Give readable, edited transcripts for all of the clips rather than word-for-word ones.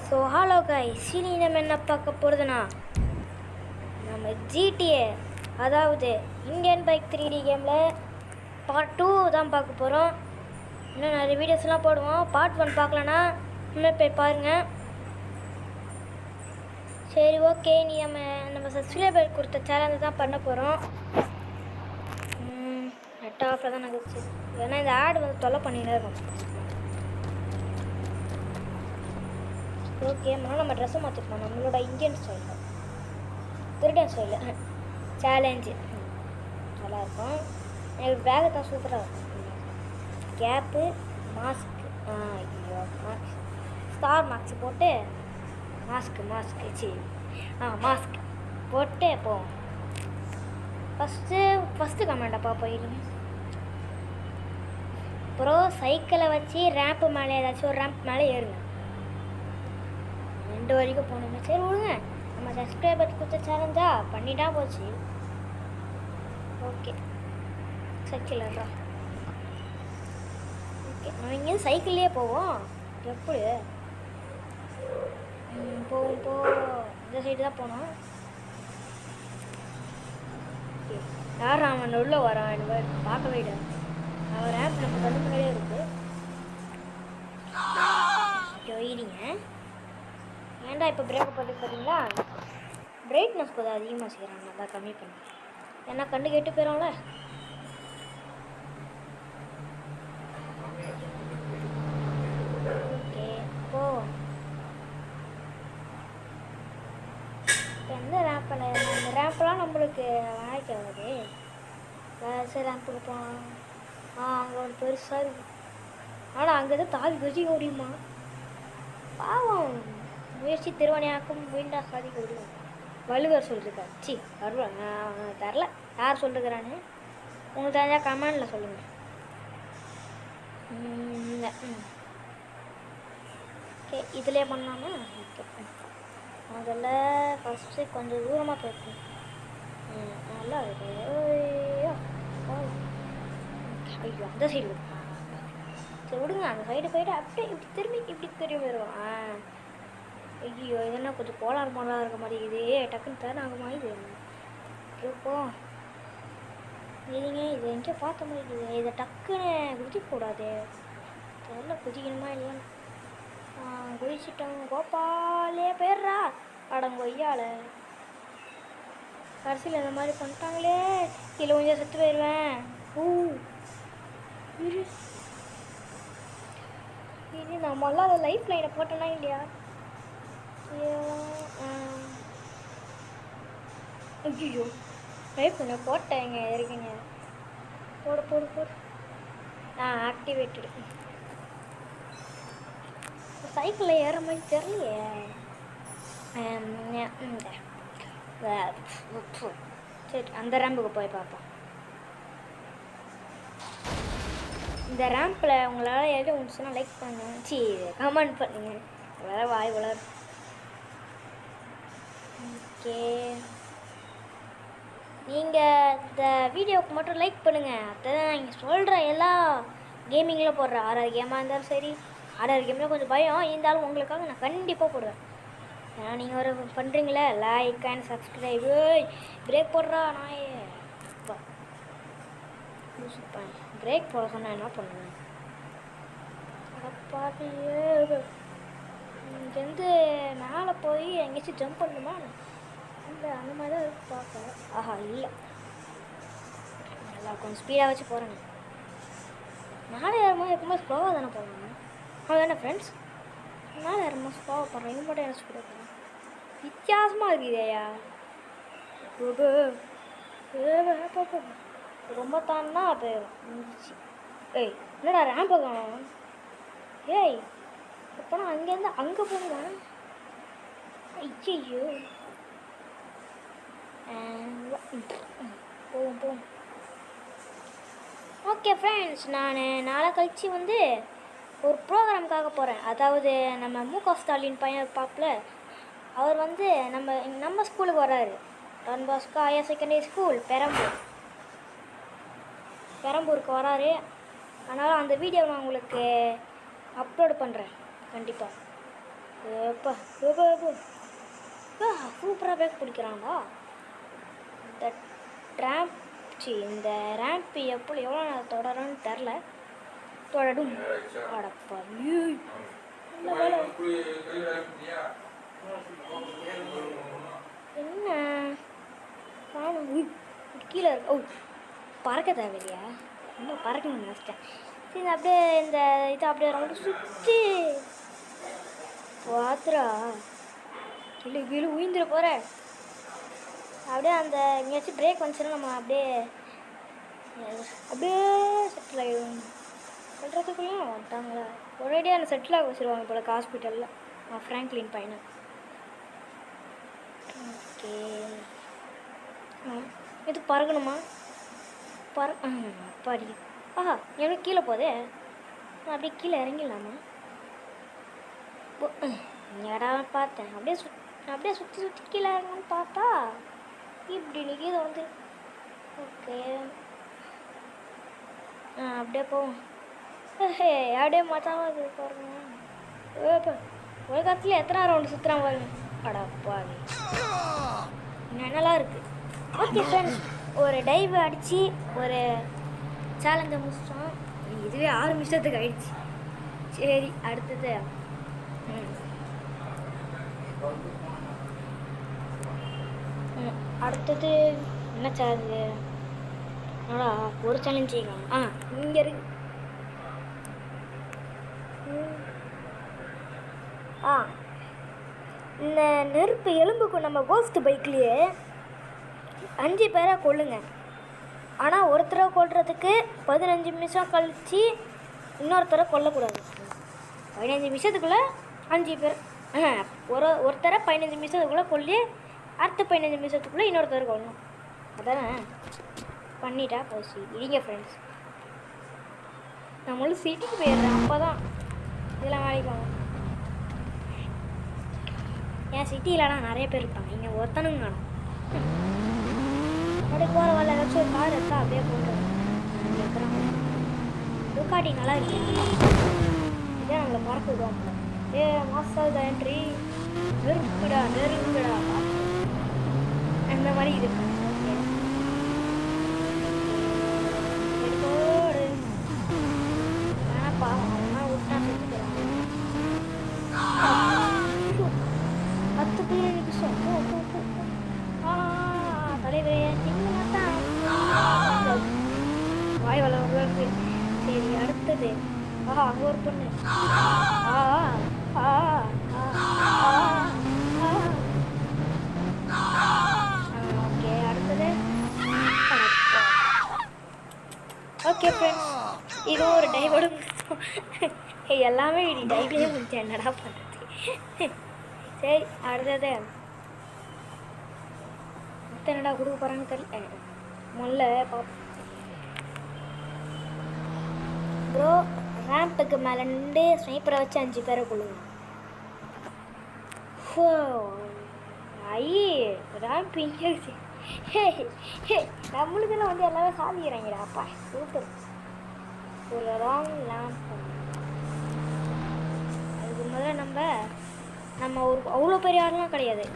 So hello guys, இனி நம்ம என்ன பார்க்க போகிறதுனா நம்ம ஜிடிஏ அதாவது இந்தியன் பைக் 3D கேமில் பார்ட் 2 தான் பார்க்க போகிறோம். இன்னும் நிறைய வீடியோஸ்லாம் போடுவோம். பார்ட் 1 பார்க்கலன்னா இன்னும் போய் பாருங்கள். சரி, ஓகே, நீ நம்ம சப்ஸ்கிரைபர் கொடுத்த சேலஞ்சு தான் பண்ண போகிறோம். நெட் ஆஃபில் தான் நகர்ச்சி, ஏன்னா இந்த ஆடு வந்து தொல்லை பண்ணினே இருக்கும். ஓகே, ஆனால் நம்ம ட்ரெஸ்ஸை மாற்றிருக்கோம். நம்மளோட இந்தியன் ஸ்டைலில், திருடன் ஸ்டைலு சேலஞ்சு நல்லாயிருக்கும். எனக்கு பேகு தான் சூப்பராக இருக்கும். கேப்பு, மாஸ்க்கு, ஐயோ மாஸ்க், ஸ்டார் மாஸ்க் போட்டு மாஸ்க்கு சரி மாஸ்க் போட்டு போவோம். ஃபஸ்ட்டு கமெண்டை பார்ப்போம். இருங்க. அப்புறம் சைக்கிளை வச்சு ரேம்ப்பு மேலே ஏதாச்சும் ஒரு ரேம்ப் மேலே ஏறுங்க. 2 வரைக்கும் போகணுமே. சரி விடுங்க, நம்ம சப்ஸ்கிரைபர் கொடுத்த சேலஞ்சா பண்ணிட்டா போச்சு. ஓகே, சைக்கிள்ரா. ஓகே, நம்ம இங்கேருந்து சைக்கிள்லேயே போவோம். எப்படி போவோம் இந்த சைடு தான் போனோம். யார் அவன் உள்ள வரான் பார்க்க விட. அவன் ரேம்ப் நம்ம கண்ணு முன்னாடியே இருக்கு. ஜோயிரிங்க ஏன்டா இப்போ பிரேக்கப் பண்ணி பார்த்தீங்களா? பிரைட்னஸ் கொஞ்சம் அதிகமாக செய்கிறாங்க, அதான் கம்மி பண்ணி, ஏன்னா கண்டு கெட்டு போயிடும்ல. ஓகே, போ. எந்த ரேம்பில்? அந்த ரேம்ப்லாம் நம்மளுக்கு வாய்க்காது. சரி, ரேம்புக்கு போகலாம். அங்கே ஒரு பெருசாக இருக்கு. ஆனால் அங்கே தான் தாவி குதிக்க முடியுமா? பாவம், முயற்சி திருவனையாக்கும் வீண்டா சாதிக்க முடியும். வள்ளுவர் சொல்லியிருக்காரு. தரல, யார் சொல்லிருக்கிறான்னு உங்களுக்கு தெரிஞ்சா கமெண்டில் சொல்லுங்கள். ஓகே, இதிலே பண்ணாமல். ஓகே, அதில் ஃபஸ்ட்டு கொஞ்சம் தூரமாக போயிருக்கோம். நல்லா இருக்கு. ஐயோ அந்த சைடு சரி விடுங்க, அந்த சைடு போய்ட்டு அப்படியே இப்படி திரும்பி வருவோம். ஐயோ, இது என்ன கொஞ்சம் கோளாறுமாலாம் இருக்க மாட்டேங்குது. டக்குன்னு தர ஆகுமா இது? இருக்கும் இல்லைங்க, இது எங்கே பார்த்த மாதிரி இருக்குது. இதை டக்குன்னு குதிக்கக்கூடாது. தெரியல குதிக்கணுமா இல்லையா? குதிச்சிட்டோம். கோபாலே போயிடுறா அடங்கொய்யால. கடைசியில் இந்த மாதிரி பண்ணிட்டாங்களே, கீழே கொஞ்சம் செத்து போயிடுவேன். இது நம்மளாம் அதை லைஃப் லைனை போட்டோன்னா இல்லையா? ஐயோ, லைஃப் லைனை போட்டேங்க. இருக்கீங்க, போடு. ஆக்டிவேட்டடு. சைக்கிளில் ஏற மாதிரி தெரியலையே. சரி, அந்த ரேம்புக்கு போய் பார்ப்போம். இந்த ரேம்பில் உங்களால் எது வந்துச்சுன்னா லைக் பண்ணுங்க, கமெண்ட் பண்ணுங்க. வேறு வாய் வளர். ஓகே, நீங்கள் இந்த வீடியோவுக்கு மட்டும் லைக் பண்ணுங்கள். அதுதான் நீங்கள் சொல்கிற எல்லா கேமிங்கில் போடுற ஆர்ஆர் கேமாக இருந்தாலும் சரி. ஆர்ஆர் கேமில் கொஞ்சம் பயம் இருந்தாலும் உங்களுக்காக நான் கண்டிப்பாக போடுவேன். ஏன்னா நீங்கள் ஒரு பண்ணுறீங்களே லைக் அண்ட் சப்ஸ்கிரைபு. பிரேக் போடுறா நாயே. பிரேக் போட சொன்னால் என்ன பண்ணுவேன்? பாட்டியே, இங்கேருந்து மேலே போய் எங்கேயாச்சும் ஜம்ப் பண்ணணுமா? இல்லை, அந்த மாதிரி தான் இருக்கு பார்க்க. இல்லை, நல்லா கொஞ்சம் ஸ்பீடாக வச்சு போகிறேங்க. மேலே ஏறும்போது எப்பவுமே ஸ்லோவாக தானே போகணும். என்ன ஃப்ரெண்ட்ஸ், மேலே ஏறும்போது ஸ்லோவாக போடுறேன். இங்கே மட்டும் என்ன ஸ்பீடாக போகிறேன்? வித்தியாசமாக இருக்குதேயா. ரொம்ப தான்னா போயிடும். ஏய், என்னடா ரேம்பை காணும்? ஏய், எப்போனா அங்கேருந்து அங்கே போகணுமா? ஐயோ, போவோம். ஓகே ஃப்ரெண்ட்ஸ், நான் நாளை கழிச்சு வந்து ஒரு ப்ரோக்ராமுக்காக போகிறேன். அதாவது நம்ம முக ஸ்டாலின் பையன் பாப்பில் அவர் வந்து நம்ம ஸ்கூலுக்கு வர்றாரு. Don Bosco higher secondary school பெரம்பூருக்கு வராரு. அதனால் அந்த வீடியோ நான் உங்களுக்கு அப்லோடு பண்ணுறேன் கண்டிப்பாக. எப்பா எப்பா எப்பா சூப்பராக பேக் பிடிக்கிறான்டா. இந்த ட்ராம்ப் இந்த ரேம்ப் எவ்வளோ நான் தொடரன்னு தெரில. தொடடும் அடப்பா என்ன காணும் கீழே இருக்கு. ஓ பறக்க தேவையில்லையா? இன்னும் பறக்கணும்னு நினச்சிட்டேன். சரி அப்படியே இந்த இதை அப்படியே ரவுண்டு சுற்றி பாத்துரா கிளி கிளி உயிந்துட போகிற. அப்படியே அந்த எங்கேயாச்சும் பிரேக் வந்துச்சுன்னா நம்ம அப்படியே செட்டில் ஆகிடும். சொல்கிறதுக்குள்ளே வந்துட்டாங்களா? ஒரேடியாக அந்த செட்டில் ஆக வச்சுருவாங்க போல ஹாஸ்பிட்டலில். ஃப்ராங்க்லின் பையனை. ஓகே இது பறக்கணுமா? அப்பாடி ஆஹா எனக்கு கீழே போதே. அப்படியே கீழே இறங்கிடலாமா? எடா பார்த்தேன் அப்படியே சுற்றி கீழே இறங்கணும்னு பார்த்தா இப்படி நிற்கிது வந்து. ஓகே அப்படியே போவோம். அப்படியே மச்சாம இது பாருங்க. இப்போ ஒரு காலத்தில் எத்தனை ரவுண்டு சுற்றுறான் பாருங்க. அடப்பா என்னென்னலாம் இருக்குது. ஓகே ஃப்ரெண்ட்ஸ், ஒரு டைவ் அடித்து ஒரு சேலஞ்சை முடிச்சிட்டோம். இதுவே 6 நிமிஷத்துக்கு ஆயிடுச்சு. சரி அடுத்தது அடுத்தது என்ன சேலஞ்சு? என்னடா ஒரு சேலஞ்ச் செய்யலாம். இங்கே இருக்கு. இந்த நெருப்பு எலும்புக்கு நம்ம கோஸ்ட் பைக்லேயே 5 பேரை கொல்லுங்க. ஆனால் ஒருத்தரை கொல்றதுக்கு 15 நிமிஷம் கழித்து இன்னொருத்தரை கொல்லக்கூடாது. 15 நிமிஷத்துக்குள்ளே 5 பேர் ஒருத்தரை 15 நிமிஷத்துக்குள்ளே கொல்லி அடுத்த 15 நிமிஷத்துக்குள்ளே இன்னொருத்தர் கொல்லணும். அதானே பண்ணிட்டா போச்சு. இல்லைங்க ஃப்ரெண்ட்ஸ், நம்மளும் சிட்டிக்கு போயிடுறேன். அப்போ தான் இதெல்லாம் வேலைக்கு என் சிட்டியிலனா நிறைய பேர் இருப்பாங்க. இங்கே ஒருத்தனுங்க காணும். அப்படியே போகிற வரல ஏதாச்சும் ஒரு கார் எடுத்தா அப்படியே போட்டு இருக்கிறாங்க. டுக்காட்டி நல்லா இருக்கு. இதே நம்மளை பறக்க விடுவாங்க. மாசாவது என்ட்ரி நெருங்குடா அந்த மாதிரி இது. வேணாப்பா அவனா விட்டா செஞ்சுக்கிறான். 10 நிமிஷம் தலைவரே நீங்கள் மாட்டான் வாய் வளர்ந்து. சரி அடுத்தது அங்கே ஒரு பொண்ணு. ஓகே அடுத்தது. ஓகே ஃப்ரெண்ட்ஸ், இது ஒரு டைவோட எல்லாமே டைவ்லேயே முடிச்சேன். என்னடா பண்ணுறது? சரி அடுத்தது என்னடா கொடுக்க போகிறாங்க தெரியல. முதல்ல ப்ரோ ரேம்புக்கு மேலே நின்று ஸ்னைப்பரை வச்சு 5 பேரை கொள்ளுங்க. ரேம்ப் இங்கே நம்மளுக்கெல்லாம் வந்து எல்லாமே சாதிக்கிறாங்கடா. அப்பா சூப்பர். ஒரு ராங் லேம்ப். அதுக்கு முதல்ல நம்ம ஒரு அவ்வளோ பெரிய ஆளுலாம் கிடையாது.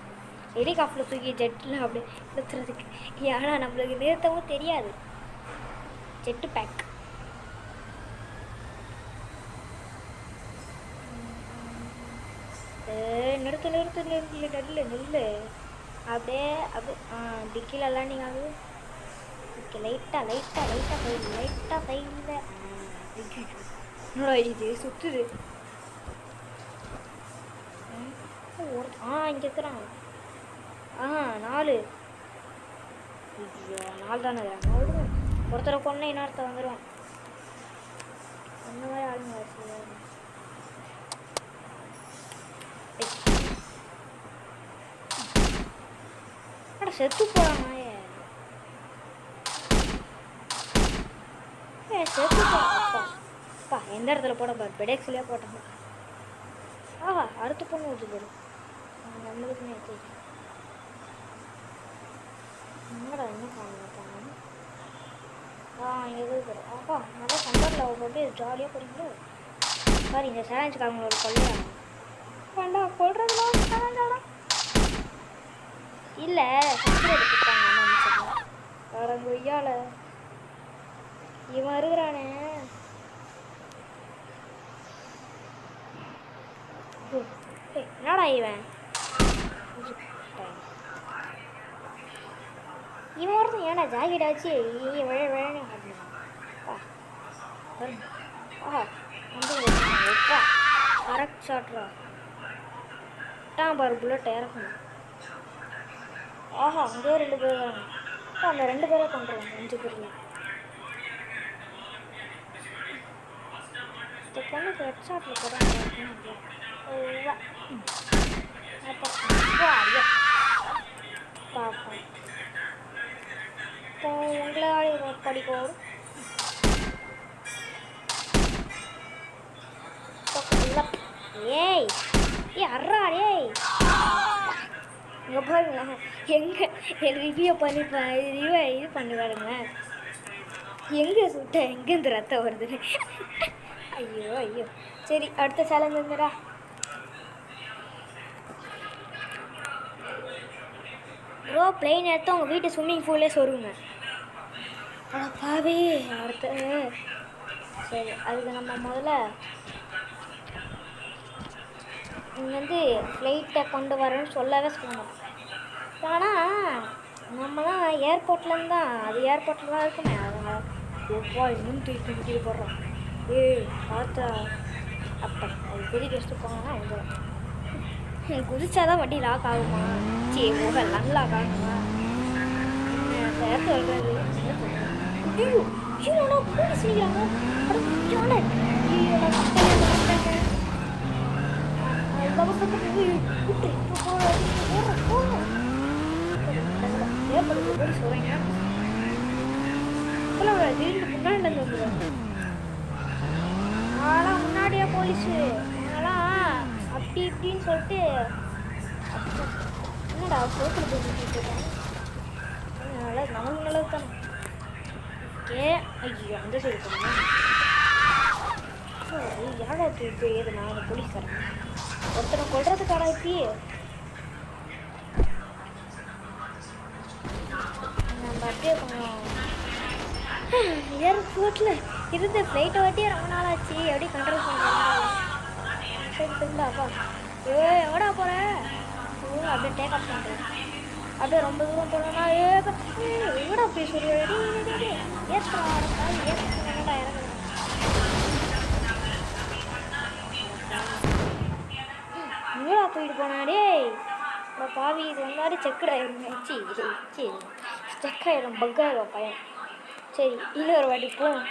ஹெலிகாப்டர் தூக்கி ஜெட்டில் அப்படி நிறுத்துறதுக்கு. ஏன்னா நம்மளுக்கு நிறுத்தவும் தெரியாது. ஜெட்டு பேக் நிறுத்து நெல்லு அப்படியே டிக்கில லேண்டிங் ஆகுது. ஓகே லைட்டாக சைடில் என்னடா இது சுற்றுது. இங்கே இருக்கிறான். 4 தானே ஒருத்தரை கொண்டே இன்னொருத்த வந்துடுவான். அந்த மாதிரி ஆளுங்க செத்து போகிறான். செத்து போப்பா எந்த இடத்துல போட பாரு. பெடெக்ஸ்லேயே போட்டாங்க. அடுத்த பொண்ணு வச்சு போடும். நம்மளுக்குமே எடுத்து என்னடா என்ன காணுங்க. இங்கே இருக்குது. நல்லா சண்டரில் அப்படியே ஜாலியாக போகிறீங்களோ சார். இந்த சேலஞ்சுக்கு அவங்களோட கொள்ளையா வேண்டாம் கொள்றதுலாம் இல்லை கொய்யால இவன் இருக்கிறானே. என்னடா இவன் ஒருத்தன் ஏன்னா ஜாக்கெட் ஆச்சு விழன்னு கரெக்ட் ஷாட்ரா பாரு புல்லட் இறக்கணும். ஆஹா அங்கேயே 2 பேர் தானே. அந்த 2 பேரை கொண்டுருவாங்க 5 பேரில். இந்த பொண்ணுக்கு ஹெட் ஷாட்டில் கூட பார்ப்போம். இப்போ உங்களால் படிக்கும் ஏய் அர்றா ஏய் இங்கே பாருங்க எங்கே ரிவ்யூ பண்ணி இது பண்ணி பாருங்க எங்கே சுட்ட எங்கேருந்து ரத்தம் வருதுன்னு. ஐயோ ஐயோ சரி அடுத்த சேலஞ்ச் வந்துடா. ப்ரோ பிளெயின் எடுத்து உங்கள் வீட்டு ஸ்விம்மிங் பூல்லே சொருங்க. பாவி அடுத்து சரி அதுக்கு நம்ம முதல்ல இங்கேருந்து ஃப்ளைட்டை கொண்டு வரேன்னு சொல்லவே சொல்ல மாட்டோம். ஆனால் நம்மலாம் ஏர்போர்ட்லேருந்து தான் அது ஏர்போர்ட்டில் தான் இருக்குமே. அதனால் எப்பா இன்னும் தூக்கி போடுறோம். ஏய் பார்த்தா அப்போ அது குதிக்க வச்சுட்டு போங்கன்னா வந்துடும். குதிச்சாதான் வண்டி லாக் ஆகுமா? சரி முகல் நல்லா ஆகுமா? சேர்த்து வருது ஐயோ ஐயோண்ணா போலீஸ் நிற்கிறாங்க. முன்னாடியே போலீஸு அதெல்லாம் அப்படி இப்படின்னு சொல்லிட்டு என்னடா போட்டு போட்டுருக்கேன். அதனால நமக்கு நல்லது தானே. ஓகே ஐயோ அந்த சைடு போனேன். யாரா தூக்கு ஏது நான் அந்த போலீஸ்காரன் ஒருத்தனை கொள்றதுக்காடா இப்படி நம்ம அப்படியே கொஞ்சம் ஏர்போர்ட்டில் இருந்த ஃப்ளைட்டை வாட்டியே ரொம்ப நாளாச்சு. எப்படி கண்ட்ரோல் பண்ணுறாப்பா எவ்வளோ போகிறேன் அப்படியே டேக் ஆஃப் பண்ணுறேன். அப்படியே ரொம்ப தூரம் போனோன்னா எவ்வளோ அப்படி சொல்லி ஏற்றா ஏற்றா இறங்குறேன். எவ்வளோ போயிட்டு போனாடே பாவி இது வந்தாரு செக்கடாயிரும். செக் ஆயிரும் பக்காயிரும் பையன். சரி இன்னொரு வாட்டி போகும்.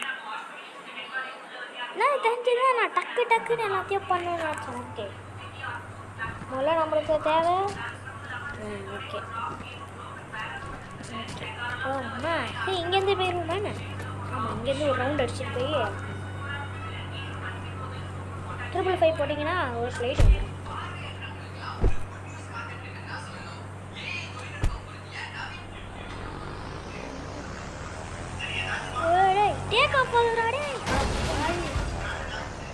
நான் தெரிஞ்சுதான் நான் டக்குன்னு எல்லாத்தையும் பண்ணுவேன்னு நினச்சேன். ஓகே முதல்ல நம்மளுக்கு தேவை ஓகே ஆமாம்மா சரி இங்கேருந்து போயிடுவோம்மா. ஆமாம் இங்கேருந்து ஒரு ரவுண்ட் அடிச்சுட்டு போய் 555 போட்டிங்கன்னா ஒரு ஃப்ளைட் வந்துடும். டேக் ஆஃப் ஆகுறாடே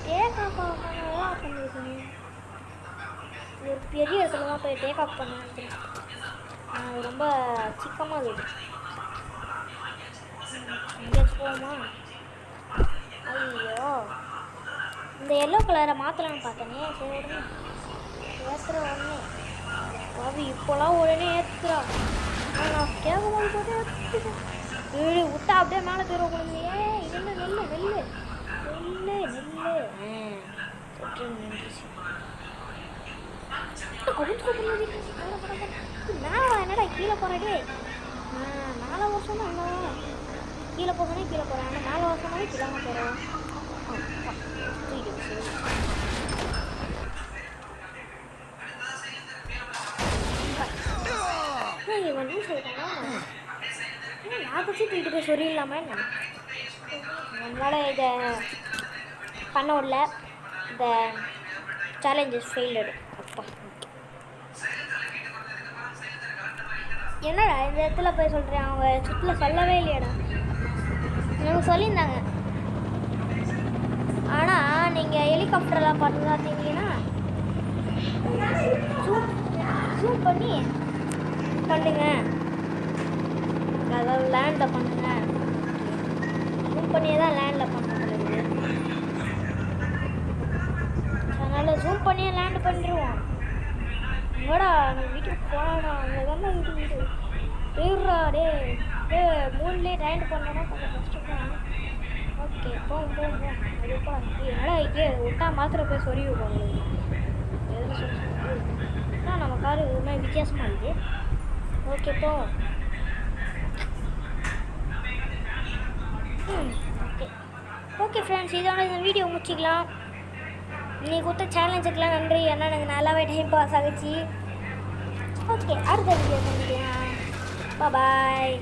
டேக் ஆஃப் ஆகலாம் பண்ணிருக்கேன். ஒரு பெரிய இடத்துல தான் போய் டேக் ஆஃப் பண்ண ரொம்ப சிக்கமாக இருக்குது. எங்கேயாச்சும் போவோமா? ஐயோ இந்த எல்லோ கலரை மாற்றலான்னு பார்த்தேனே. சரி உடனே ஏற்றுற உடனே பாவி இப்போலாம் உடனே ஏற்றுக்கிறா. நான் கேட்கும்போது போட்டு ஏற்றுக்கிறேன். வீடு விட்டா அப்படியே மேலே போயிடும் குழந்தையே. நெல்லு நெல்லு நெல்லு நெல்லு நெல்லு தொற்று நின்றுச்சு. மேலே என்னடா கீழே போகிறடே. மேலே வருஷம் தான் என்ன கீழே போகனே கீழே போகிறேன். ஆனால் மேலே வருஷமாவே கீழே போகிறோம். இவன் சொல்லிட்டாங்க நான் தூக்கிட்டு போய் சொல்லிடலாமா என்ன. நம்மளால் இதை பண்ண விடல. இந்த சேலஞ்சஸ் ஃபெயில்டு. அப்பா என்னடா இந்த இடத்துல போய் சொல்கிறேன். அவங்க சுற்றுல சொல்லவே இல்லையாடா. எனக்கு சொல்லியிருந்தாங்க. ஆனால் நீங்கள் ஹெலிகாப்டரெலாம் பார்த்து பார்த்தீங்கன்னா பண்ணி பண்ணுங்க, அதாவது லேண்டில் பண்ணுங்க. ஜூம் பண்ணியே தான் லேண்டில் பண்ணுறது. அதனால் ஜூம் பண்ணியே லேண்டு பண்ணிடுவோம். இங்கடா நம்ம வீட்டுக்கு போகலாடா, அங்கே தானே வீடு ஏறுறா. டே மூணுலேயே லேண்டு பண்ணோன்னா கொஞ்சம் கஷ்டம் தான். ஓகே போவோம். அதுப்பா என்னால் இங்கே விட்டா மாத்திர போய் சொல்லி விடுவாங்க. எதில் சொல்லி நம்ம காரு எதுவுமே வித்தியாசமாக இருக்குது. ஓகே போவோம். ஓகே ஃப்ரெண்ட்ஸ், இதோட இந்த வீடியோ முடிச்சிக்கலாம். நீ கொடுத்த சேலஞ்சுக்கெலாம் நன்றி. ஏன்னா எனக்கு நல்லாவே டைம் பாஸ் ஆகிடுச்சு. ஓகே, அடுத்த வீடியோ சந்திக்கலாம். பாய்.